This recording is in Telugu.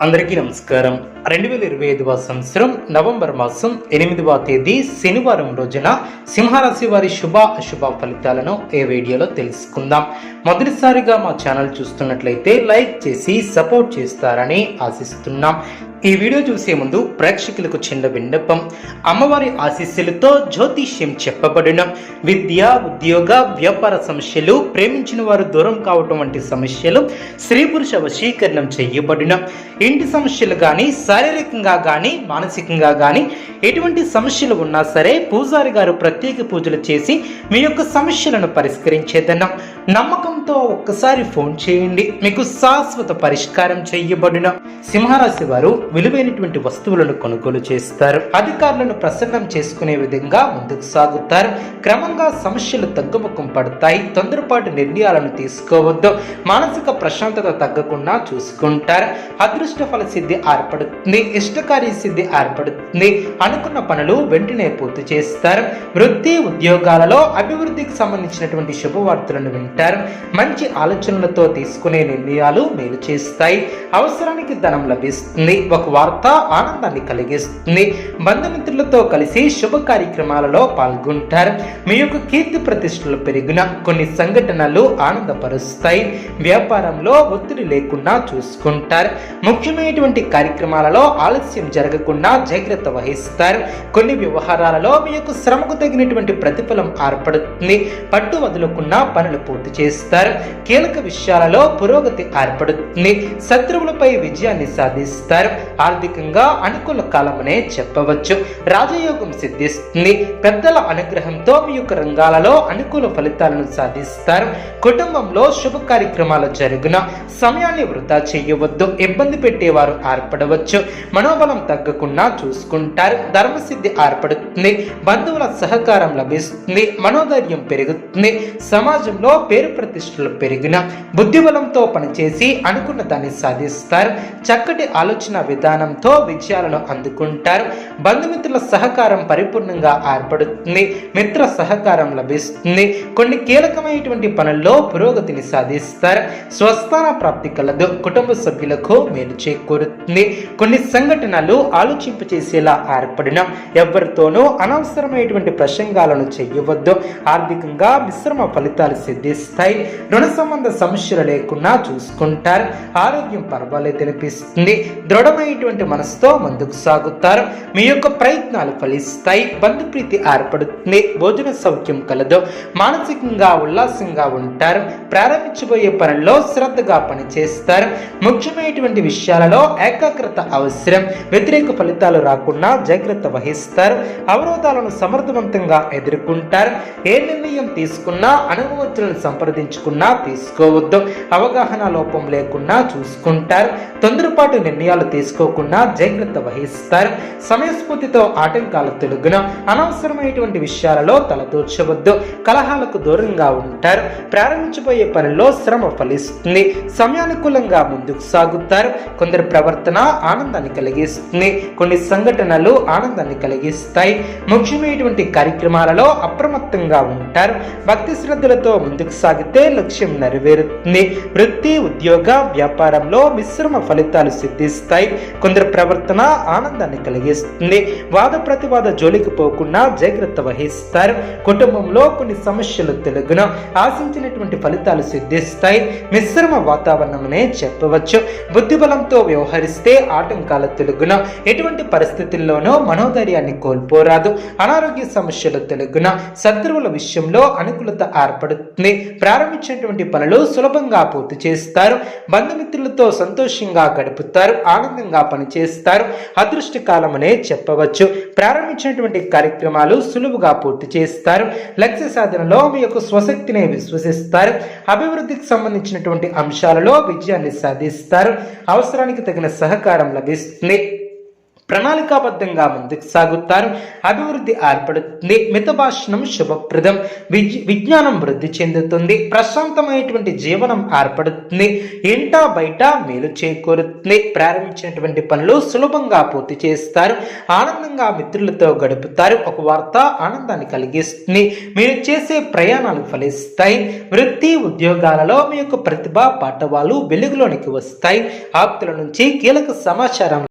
అందరికీ నమస్కారం. 2025వ సంవత్సరం నవంబర్ మాసం 8వ తేదీ శనివారం రోజున సింహరాశి వారి శుభ అశుభ ఫలితాలను ఈ వీడియోలో తెలుసుకుందాం. మొదటిసారిగా మా ఛానల్ చూస్తున్నట్లయితే లైక్ చేసి సపోర్ట్ చేస్తారని ఆశిస్తున్నాం. ఈ వీడియో చూసే ముందు ప్రేక్షకులకు చిన్న విన్నపం. అమ్మవారి ఆశీస్సులతో జ్యోతిష్యం చెప్పబడిన విద్య, ఉద్యోగ, వ్యాపార సమస్యలు, ప్రేమించిన వారు దూరం కావటం వంటి సమస్యలు, స్త్రీ పురుష వశీకరణం చేయబడిన ఇంటి సమస్యలు కానీ, శారీరకంగా కానీ, మానసికంగా కానీ ఎటువంటి సమస్యలు ఉన్నా సరే పూజారి గారు ప్రత్యేక పూజలు చేసి మీ యొక్క సమస్యలను పరిష్కరించేదన్నాం. నమ్మకంతో ఒక్కసారి ఫోన్ చేయండి, మీకు శాశ్వత పరిష్కారం చేయబడిన. సింహరాశి వారు విలువైనటువంటి వస్తువులను కొనుగోలు చేస్తారు. అధికారులను ప్రసన్నం చేసుకునే విధంగా ముందుకు సాగుతారు. క్రమంగా సమస్యలు తగ్గుముఖం పడతాయి. తొందరపాటు నిర్ణయాలను తీసుకోవద్దు. మానసిక ప్రశాంతత తగ్గకుండా చూసుకుంటారు. అదృష్ట ఫల సిద్ధి ఏర్పడుతుంది. ఇష్టకార్య సిద్ధి ఏర్పడుతుంది. అనుకున్న పనులు వెంటనే పూర్తి చేస్తారు. వృత్తి ఉద్యోగాలలో అభివృద్ధికి సంబంధించినటువంటి శుభవార్తలను వింటారు. మంచి ఆలోచనలతో తీసుకునే నిర్ణయాలు మేలు చేస్తాయి. అవసరానికి ధనం లభిస్తుంది. ఒక వార్త ఆనందాన్ని కలిగిస్తుంది. బంధుమిత్రులతో కలిసి శుభ కార్యక్రమాలలో పాల్గొంటారు. మీ యొక్క కీర్తి ప్రతిష్టలు పెరిగిన కొన్ని సంఘటనలు ఆనందపరుస్తాయి. వ్యాపారంలో ఒత్తిడి లేకుండా చూసుకుంటారు. ముఖ్యమైనటువంటి కార్యక్రమాలలో ఆలస్యం జరగకుండా జాగ్రత్త వహిస్తారు. కొన్ని వ్యవహారాలలో మీ యొక్క శ్రమకు తగినటువంటి ప్రతిఫలం ఏర్పడుతుంది. పట్టు వదులకుండా పనులు పూర్తి చేస్తారు. కీలక విషయాలలో పురోగతి ఏర్పడుతుంది. శత్రువులపై విజయాన్ని సాధిస్తారు. ఆర్థికంగా అనుకూల కాలమనే చెప్పవచ్చు. రాజయోగం సిద్ధిస్తుంది. పెద్దల అనుగ్రహంతో మీ యొక్క రంగాలలో అనుకూల ఫలితాలను సాధిస్తారు. కుటుంబంలో శుభ కార్యక్రమాలు జరుగున సమయాన్ని వృధా చేయవద్దు. ఇబ్బంది పెట్టేవారు ఏర్పడవచ్చు. మనోబలం తగ్గకుండా చూసుకుంటారు. ధర్మసిద్ధి ఏర్పడుతుంది. బంధువుల సహకారం లభిస్తుంది. మనోధైర్యం పెరుగుతుంది. సమాజంలో పేరు ప్రతిష్టలు పెరిగిన బుద్ధిబలంతో పనిచేసి అనుకున్న దాన్ని సాధిస్తారు. చక్కటి ఆలోచన విధానంతో విజయాలను అందుకుంటారు. బంధుమిత్రుల సహకారం పరిపూర్ణంగా ఏర్పడుతుంది. మిత్ర సహకారం లభిస్తుంది. కొన్ని కీలకమైనటువంటి పనుల్లో పురోగతిని సాధిస్తారు. స్వస్థాన ప్రాప్తి కలదు. కుటుంబ సభ్యులకు మేలు చేకూరుతుంది. కొన్ని సంఘటనలు ఆలోచింపచేసేలా ఏర్పడిన ఎవరితోనూ అనవసరమైనటువంటి ప్రసంగాలను చేయవద్దు. ఆర్థికంగా మిశ్రమ ఫలితాలు సిద్ధిస్తాయి. రుణ సంబంధ సమస్యలు లేకుండా చూసుకుంటారు. ఆరోగ్యం పర్వాలేదనిపిస్తుంది. దృఢమైనటువంటి మనసుతో ముందుకు సాగుతారు. మీ యొక్క ప్రయత్నాలు ఫలిస్తాయి. బంధుప్రీతి ఏర్పడుతుంది. భోజన సౌఖ్యం కలదు. మానసికంగా ఉల్లాసంగా ఉంటారు. ప్రారంభించబోయే పనుల్లో శ్రద్ధగా పనిచేస్తారు. ముఖ్యమైనటువంటి విషయాలలో ఏకాగ్రత అవసరం. వ్యతిరేక ఫలితాలు రాకుండా జాగ్రత్త వహిస్తారు. అవరోధాలను సమర్థవంతంగా ఎదుర్కొంటారు. ఏ నిర్ణయం తీసుకున్నా అనుభవజ్ఞులను సంప్రదించుకున్నా తీసుకోవద్దు. అవగాహన లోపం లేకుండా చూసుకుంటారు. తొందరపాటు నిర్ణయాలు తీసుకోకుండా జాగ్రత్త వహిస్తారు. సమయస్ఫూర్తితో ఆటంకాలు తొలగున అనవసరమైనటువంటి విషయాలలో తలదూర్చవద్దు. కలహాలకు దూరంగా ఉంటారు. ప్రారంభించబోయే పనిలో శ్రమ ఫలిస్తుంది. సమయానుకూలంగా ముందుకు సాగుతారు. కొందరి ప్రవర్తన ఆనందాన్ని కలిగిస్తుంది. కొన్ని సంఘటనలు ఆనందాన్ని కలిగిస్తాయి. ముఖ్యమైనటువంటి కార్యక్రమాలలో అప్రమత్తంగా ఉంటారు. భక్తి శ్రద్ధలతో ముందుకు సాగితే లక్ష్యం నెరవేరుతుంది. వృత్తి ఉద్యోగ వ్యాపారంలో మిశ్రమ ఫలితాలు సిద్ధిస్తాయి. కొందరు ప్రవర్తన ఆనందాన్ని కలిగిస్తుంది. వాద ప్రతివాద జోలికి పోకుండా జాగ్రత్త వహిస్తారు. కుటుంబంలో కొన్ని సమస్యలు తెలుగున ఆశించినటువంటి ఫలితాలు సిద్ధిస్తాయి. మిశ్రమ వాతావరణమనే చెప్పవచ్చు. బుద్ధిబలంతో వ్యవహరిస్తే ఆటంకాల తెలుగున ఎటువంటి పరిస్థితుల్లోనూ మనోధైర్యాన్ని కోల్పోరాదు. అనారోగ్య సమస్యలు తెలుగున శత్రువుల విషయంలో అనుకూలత ఏర్పడుతుంది. ప్రారంభించినటువంటి పనులు సులభంగా పూర్తి చేస్తారు. బంధుమిత్రులతో సంతోషంగా గడుపుతారు. ఆనందంగా పనిచేస్తారు. అదృష్ట కాలమనే చెప్పవచ్చు. ప్రారంభించినటువంటి కార్యక్రమాలు సులువుగా పూర్తి చేస్తారు. లక్ష్య సాధనలో మీ యొక్క స్వశక్తిని విశ్వసిస్తారు. అభివృద్ధికి సంబంధించినటువంటి అంశాలలో విజయాన్ని సాధిస్తారు. అవసరానికి తగిన సహకారం లభిస్తుంది. ప్రణాళికాబద్ధంగా ముందుకు సాగుతారు. అభివృద్ధి ఏర్పడుతుంది. మితభాషణం శుభప్రదం. విజ్ఞానం వృద్ధి చెందుతుంది. ప్రశాంతమైనటువంటి జీవనం ఏర్పడుతుంది. ఇంటా బయట మేలు చేకూరుతుంది. ప్రారంభించినటువంటి పనులు సులభంగా పూర్తి చేస్తారు. ఆనందంగా మిత్రులతో గడుపుతారు. ఒక వార్త ఆనందాన్ని కలిగిస్తుంది. మీరు చేసే ప్రయాణాలు ఫలిస్తాయి. వృత్తి ఉద్యోగాలలో మీ యొక్క ప్రతిభ పాఠవాలు వెలుగులోనికి వస్తాయి. ఆప్తుల నుంచి కీలక సమాచారం